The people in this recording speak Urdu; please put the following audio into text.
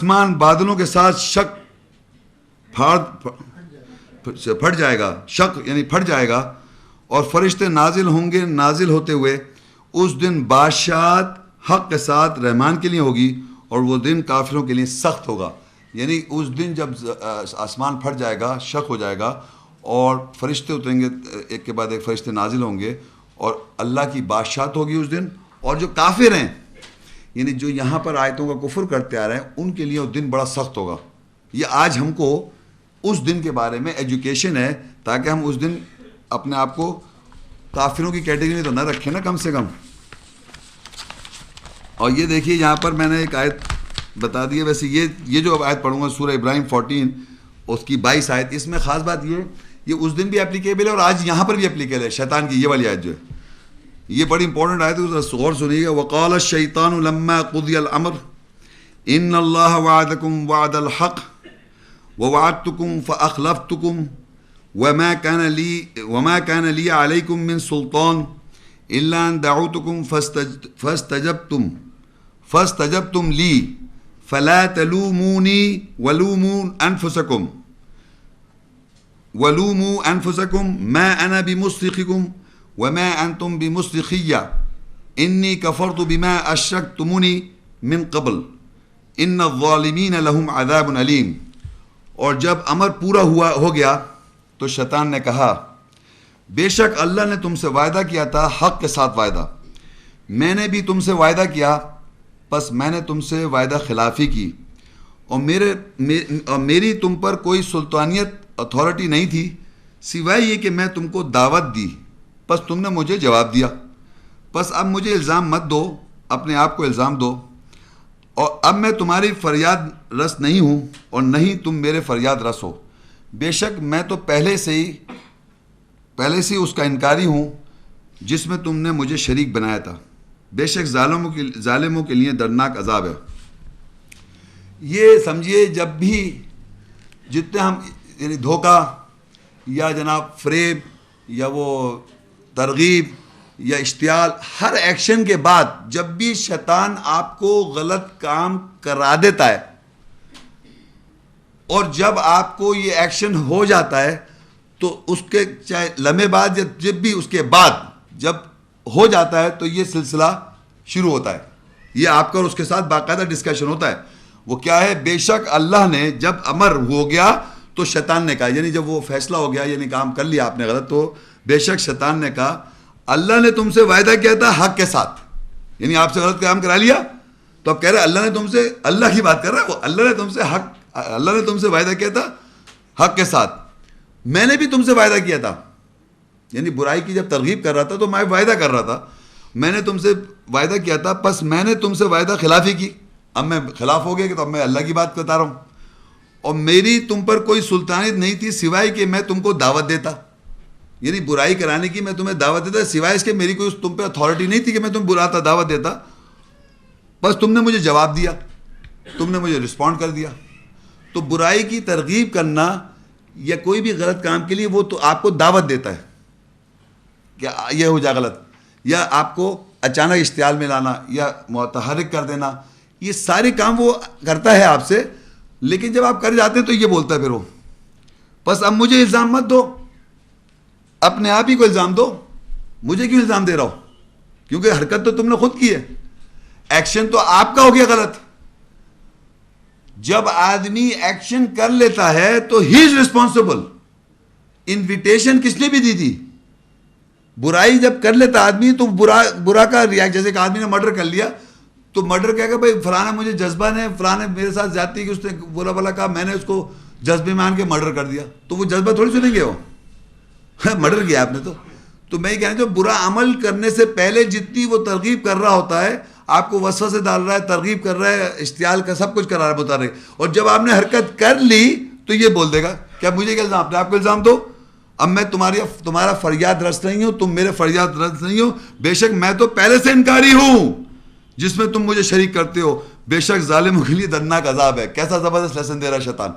آسمان بادلوں کے ساتھ شک پھٹ جائے گا، شک یعنی پھٹ جائے گا، اور فرشتے نازل ہوں گے نازل ہوتے ہوئے. اس دن بادشاہت حق کے ساتھ رحمان کے لیے ہوگی، اور وہ دن کافروں کے لیے سخت ہوگا. یعنی اس دن جب آسمان پھٹ جائے گا، شک ہو جائے گا، اور فرشتے اتریں گے، ایک کے بعد ایک فرشتے نازل ہوں گے، اور اللہ کی بادشاہت ہوگی اس دن. اور جو کافر ہیں، یعنی جو یہاں پر آیتوں کا کفر کرتے آ رہے ہیں، ان کے لیے وہ دن بڑا سخت ہوگا. یہ آج ہم کو اس دن کے بارے میں ایجوکیشن ہے، تاکہ ہم اس دن اپنے آپ کو کافروں کی کیٹیگری میں تو نہ رکھیں نا کم سے کم. اور یہ دیکھیے یہاں پر میں نے ایک آیت بتا دی ہے. ویسے یہ جو آیت پڑھوں گا سورہ ابراہیم 14 اس کی 22 آیت، اس میں خاص بات یہ اس دن بھی اپلیکیبل ہے اور آج یہاں پر بھی اپلیکیبل ہے. شیطان کی یہ والی آیت جو ہے، یہ بڑی امپورٹنٹ آیت ہے، اس غور سنیے گا. وقال الشیطان لما قضی الامر ان اللہ وعدکم وعد الحق ووعدتکم فاخلفتکم وما كان لي عليكم من سلطان الا ان دعوتكم فاستجبتم لي فلا تلوموني ولوموا انفسكم ما انا بمصرخكم وما انتم بمصرخي انی کفرت بما اشرکتمونی من قبل ان الظالمین لهم عذاب علیم. اور جب امر پورا ہو گیا تو شیطان نے کہا، بے شک اللہ نے تم سے وعدہ کیا تھا حق کے ساتھ وعدہ، میں نے بھی تم سے وعدہ کیا، پس میں نے تم سے وعدہ خلافی کی، اور میری تم پر کوئی سلطانیت اتھارٹی نہیں تھی سوائے یہ کہ میں تم کو دعوت دی، پس تم نے مجھے جواب دیا. پس اب مجھے الزام مت دو، اپنے آپ کو الزام دو، اور اب میں تمہاری فریاد رس نہیں ہوں اور نہیں تم میرے فریاد رس ہو. بے شک میں تو پہلے سے ہی اس کا انکاری ہوں جس میں تم نے مجھے شریک بنایا تھا. بے شک ظالموں کے لیے دردناک عذاب ہے. یہ سمجھیے جب بھی جتنے ہم یعنی دھوکہ یا جناب فریب یا وہ ترغیب یا اشتعال، ہر ایکشن کے بعد جب بھی شیطان آپ کو غلط کام کرا دیتا ہے، اور جب آپ کو یہ ایکشن ہو جاتا ہے تو اس کے چاہے لمحے بعد یا جب بھی اس کے بعد جب ہو جاتا ہے تو یہ سلسلہ شروع ہوتا ہے. یہ آپ کا اور اس کے ساتھ باقاعدہ ڈسکشن ہوتا ہے. وہ کیا ہے؟ بے شک اللہ نے جب امر ہو گیا تو شیطان نے کہا، یعنی جب وہ فیصلہ ہو گیا، یعنی کام کر لیا آپ نے غلط، تو بے شک شیطان نے کہا اللہ نے تم سے وعدہ کیا تھا حق کے ساتھ، یعنی آپ سے غلط کام کرا لیا تو اب کہہ رہے اللہ نے تم سے، اللہ کی بات کر رہا ہے وہ، اللہ نے تم سے وعدہ کیا تھا حق کے ساتھ، میں نے بھی تم سے وعدہ کیا تھا. یعنی برائی کی جب ترغیب کر رہا تھا تو میں وعدہ کر رہا تھا، میں نے تم سے وعدہ کیا تھا، پس میں نے تم سے وعدہ خلافی کی. اب میں خلاف ہو گیا کہ تو اب میں اللہ کی بات بتا رہا ہوں، اور میری تم پر کوئی سلطانیت نہیں تھی سوائے کہ میں تم کو دعوت دیتا. یعنی برائی کرانے کی میں تمہیں دعوت دیتا، سوائے اس کے میری کوئی تم پہ اتھارٹی نہیں تھی کہ میں تم براتا دعوت دیتا. بس تم نے مجھے جواب دیا، تم نے مجھے رسپونڈ کر دیا. تو برائی کی ترغیب کرنا یا کوئی بھی غلط کام کے لیے وہ تو آپ کو دعوت دیتا ہے کہ یہ ہو جائے غلط، یا آپ کو اچانک اشتعال میں لانا یا متحرک کر دینا، یہ سارے کام وہ کرتا ہے آپ سے. لیکن جب آپ کر جاتے ہیں تو یہ بولتا ہے پھر وہ، بس اب مجھے الزام مت دو، اپنے آپ ہی کو الزام دو، مجھے کیوں الزام دے رہا ہو؟ کیونکہ حرکت تو تم نے خود کی ہے، ایکشن تو آپ کا ہو گیا غلط. جب آدمی ایکشن کر لیتا ہے تو ہی از ریسپانسبل. انویٹیشن کس نے بھی دی تھی؟ برائی جب کر لیتا آدمی تو برا کا ریاکٹ، جیسے کہ آدمی نے مرڈر کر لیا تو مرڈر کہے گا بھائی فلاں مجھے جذبہ نے، فلاں نے میرے ساتھ زیادتی کی، اس نے بولا بلا کہا، میں نے اس کو جذبے میں آن کے مرڈر کر دیا، تو وہ جذبہ تھوڑی سنیں گے، وہ مرڈر کیا آپ نے. تو میں یہ کہنا چاہوں برا عمل کرنے سے پہلے جتنی وہ ترغیب کر رہا ہوتا ہے، آپ کو وسوسے ڈال رہا ہے، ترغیب کر رہا ہے، اشتعال کا سب کچھ کر رہا ہے بتا رہے، اور جب آپ نے حرکت کر لی تو یہ بول دے گا کیا مجھے کیا الزام، اپنے آپ کو الزام دو، اب میں تمہارا فریاد رس نہیں ہوں، تم میرے فریاد رس نہیں ہو. بے شک میں تو پہلے سے انکاری ہوں جس میں تم مجھے شریک کرتے ہو. بے شک ظالموں کے لیے دردناک عذاب ہے. کیسا زبردست لیسن دے رہا ہے شیطان.